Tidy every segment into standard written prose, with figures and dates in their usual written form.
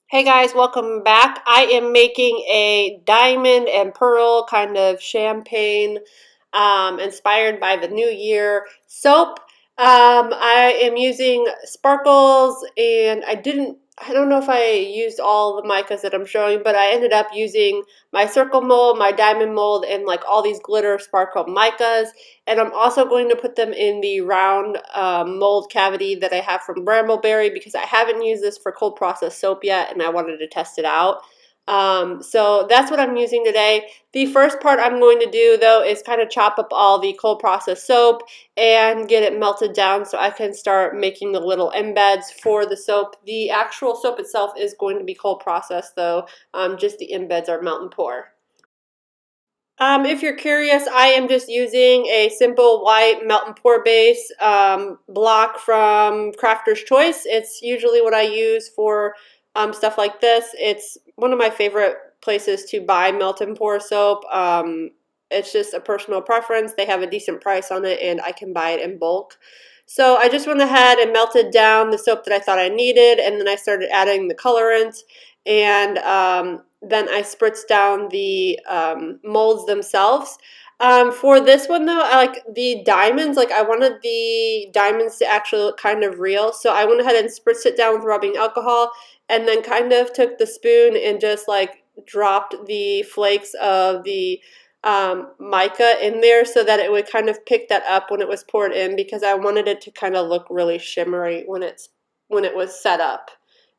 Hey guys, welcome back. I am making a diamond and pearl kind of champagne inspired by the new year soap. I am using sparkles and I don't know if I used all the micas that I'm showing, but I ended up using my circle mold, my diamond mold, and like all these glitter sparkle micas. And I'm also going to put them in the round mold cavity that I have from Brambleberry because I haven't used this for cold process soap yet and I wanted to test it out. So that's what I'm using today. The first part I'm going to do though is kind of chop up all the cold process soap and get it melted down so I can start making the little embeds for the soap. The actual soap itself is going to be cold processed though, just the embeds are melt and pour. If you're curious, I am just using a simple white melt and pour base block from Crafter's Choice. It's usually what I use for stuff like this. It's one of my favorite places to buy melt and pour soap. It's just a personal preference. They have a decent price on it and I can buy it in bulk. So I just went ahead and melted down the soap that I thought I needed, and then I started adding the colorants, and then I spritzed down the molds themselves. For this one though, I like the diamonds. Like I wanted the diamonds to actually look kind of real, so I went ahead and spritzed it down with rubbing alcohol, and then kind of took the spoon and just like dropped the flakes of the mica in there so that it would kind of pick that up when it was poured in, because I wanted it to kind of look really shimmery when it was set up,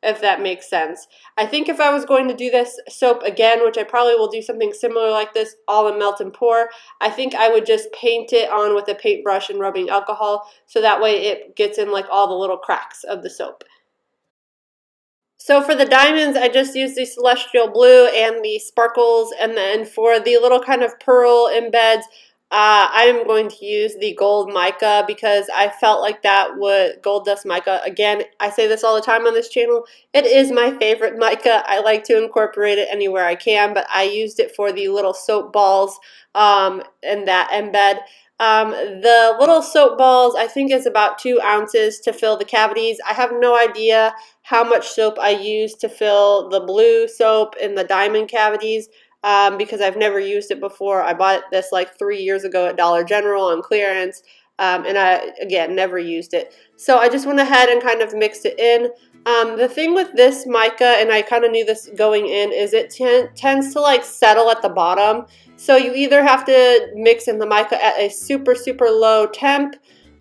if that makes sense. I think if I was going to do this soap again, which I probably will do something similar like this, all in melt and pour, I think I would just paint it on with a paintbrush and rubbing alcohol so that way it gets in like all the little cracks of the soap. So for the diamonds, I just used the celestial blue and the sparkles, and then for the little kind of pearl embeds, I'm going to use the gold mica because I felt like that would, gold dust mica, again, I say this all the time on this channel, it is my favorite mica. I like to incorporate it anywhere I can, but I used it for the little soap balls in that embed. The little soap balls, I think, is about 2 ounces to fill the cavities. I have no idea how much soap I use to fill the blue soap in the diamond cavities because I've never used it before. I bought this like 3 years ago at Dollar General on clearance, and I, again, never used it. So I just went ahead and kind of mixed it in. The thing with this mica, and I kind of knew this going in, is it tends to like settle at the bottom. So you either have to mix in the mica at a super, super low temp,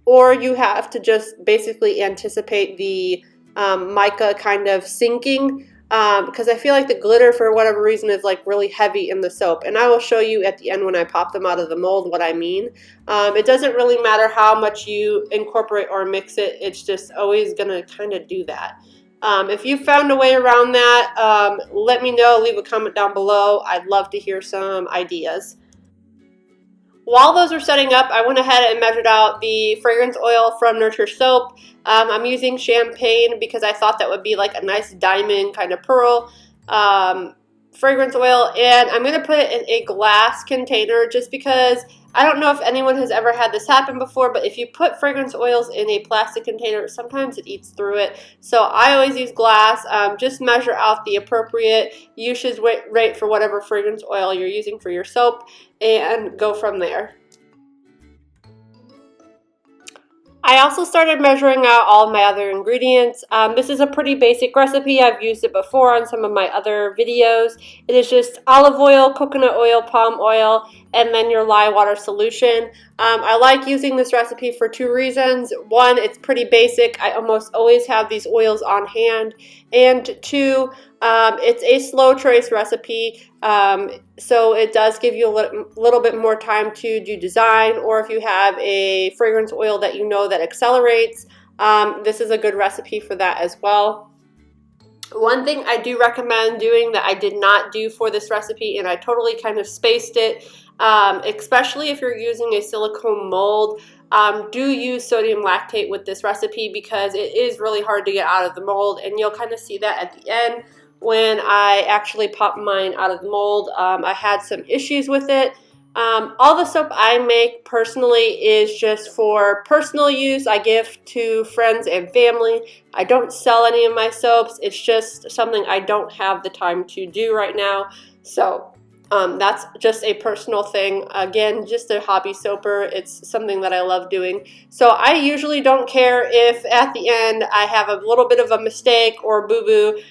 or you have to just basically anticipate the mica kind of sinking, because I feel like the glitter, for whatever reason, is like really heavy in the soap. And I will show you at the end when I pop them out of the mold what I mean. It doesn't really matter how much you incorporate or mix it. It's just always going to kind of do that. If you found a way around that, let me know. Leave a comment down below. I'd love to hear some ideas. While those are setting up, I went ahead and measured out the fragrance oil from Nurture Soap. I'm using champagne because I thought that would be like a nice diamond kind of pearl fragrance oil, and I'm going to put it in a glass container just because I don't know if anyone has ever had this happen before, but if you put fragrance oils in a plastic container, sometimes it eats through it. So I always use glass. Just measure out the appropriate usage rate for whatever fragrance oil you're using for your soap and go from there. I also started measuring out all of my other ingredients. This is a pretty basic recipe. I've used it before on some of my other videos. It is just olive oil, coconut oil, palm oil, and then your lye water solution. I like using this recipe for 2 reasons. 1, it's pretty basic. I almost always have these oils on hand. And 2, it's a slow trace recipe, so it does give you a little bit more time to do design, or if you have a fragrance oil that you know that accelerates, this is a good recipe for that as well. One thing I do recommend doing that I did not do for this recipe, and I totally kind of spaced it, especially if you're using a silicone mold, do use sodium lactate with this recipe because it is really hard to get out of the mold, and you'll kind of see that at the end when I actually popped mine out of the mold. I had some issues with it. All the soap I make personally is just for personal use. I give to friends and family. I don't sell any of my soaps. It's just something I don't have the time to do right now. So that's just a personal thing. Again, just a hobby soaper. It's something that I love doing. So I usually don't care if at the end I have a little bit of a mistake or boo-boo.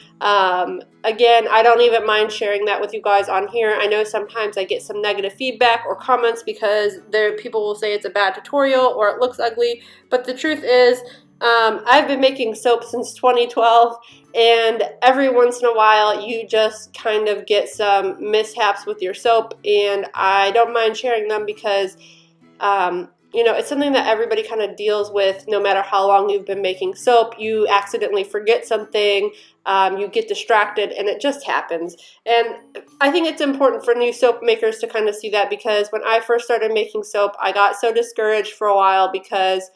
Again, I don't even mind sharing that with you guys on here. I know sometimes I get some negative feedback or comments because people will say it's a bad tutorial or it looks ugly, but the truth is I've been making soap since 2012, and every once in a while you just kind of get some mishaps with your soap, and I don't mind sharing them because it's something that everybody kind of deals with no matter how long you've been making soap. You accidentally forget something, you get distracted, and it just happens. And I think it's important for new soap makers to kind of see that, because when I first started making soap, I got so discouraged for a while because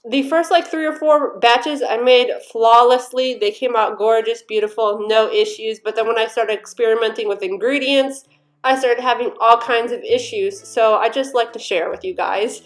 the first like 3 or 4 batches I made flawlessly. They came out gorgeous, beautiful, no issues. But then when I started experimenting with ingredients, I started having all kinds of issues. So I just like to share with you guys.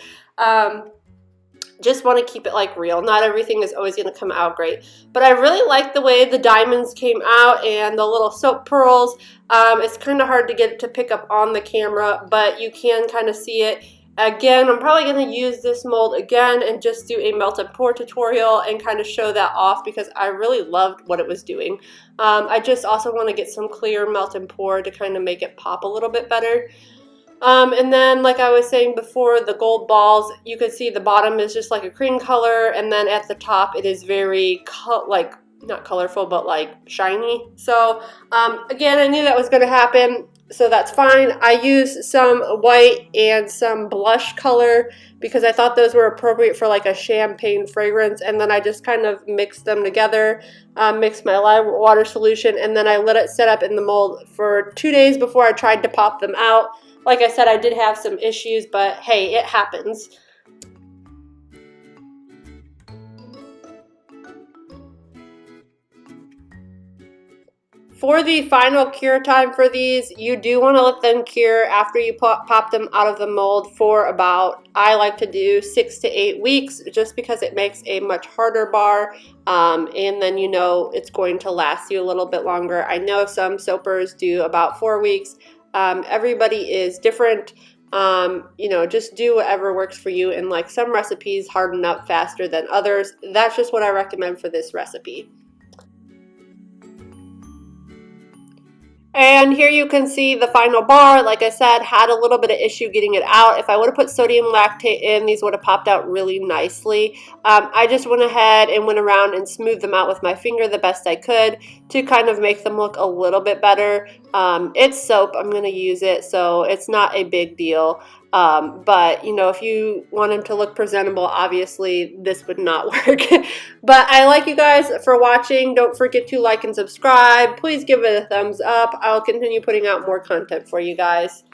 Just want to keep it like real. Not everything is always going to come out great. But I really like the way the diamonds came out and the little soap pearls. It's kind of hard to get to pick up on the camera, but you can kind of see it. Again, I'm probably going to use this mold again and just do a melt and pour tutorial and kind of show that off because I really loved what it was doing. I just also want to get some clear melt and pour to kind of make it pop a little bit better. And then, like I was saying before, the gold balls, you can see the bottom is just like a cream color, and then at the top it is very not colorful, but like shiny. So again, I knew that was going to happen, so that's fine. I used some white and some blush color because I thought those were appropriate for like a champagne fragrance, and then I just kind of mixed them together, mixed my lime water solution, and then I let it set up in the mold for 2 days before I tried to pop them out. Like I said, I did have some issues, but hey, it happens. For the final cure time for these, you do want to let them cure after you pop them out of the mold for about, I like to do 6 to 8 weeks, just because it makes a much harder bar, and then it's going to last you a little bit longer. I know some soapers do about 4 weeks. Everybody is different. Just do whatever works for you, and like some recipes harden up faster than others. That's just what I recommend for this recipe. And here you can see the final bar. Like I said, had a little bit of issue getting it out. If I would have put sodium lactate in, these would have popped out really nicely. I just went ahead and went around and smoothed them out with my finger the best I could to kind of make them look a little bit better. It's soap, I'm going to use it, so it's not a big deal. But if you want them to look presentable, obviously this would not work. But I like you guys for watching. Don't forget to like and subscribe. Please give it a thumbs up. I'll continue putting out more content for you guys.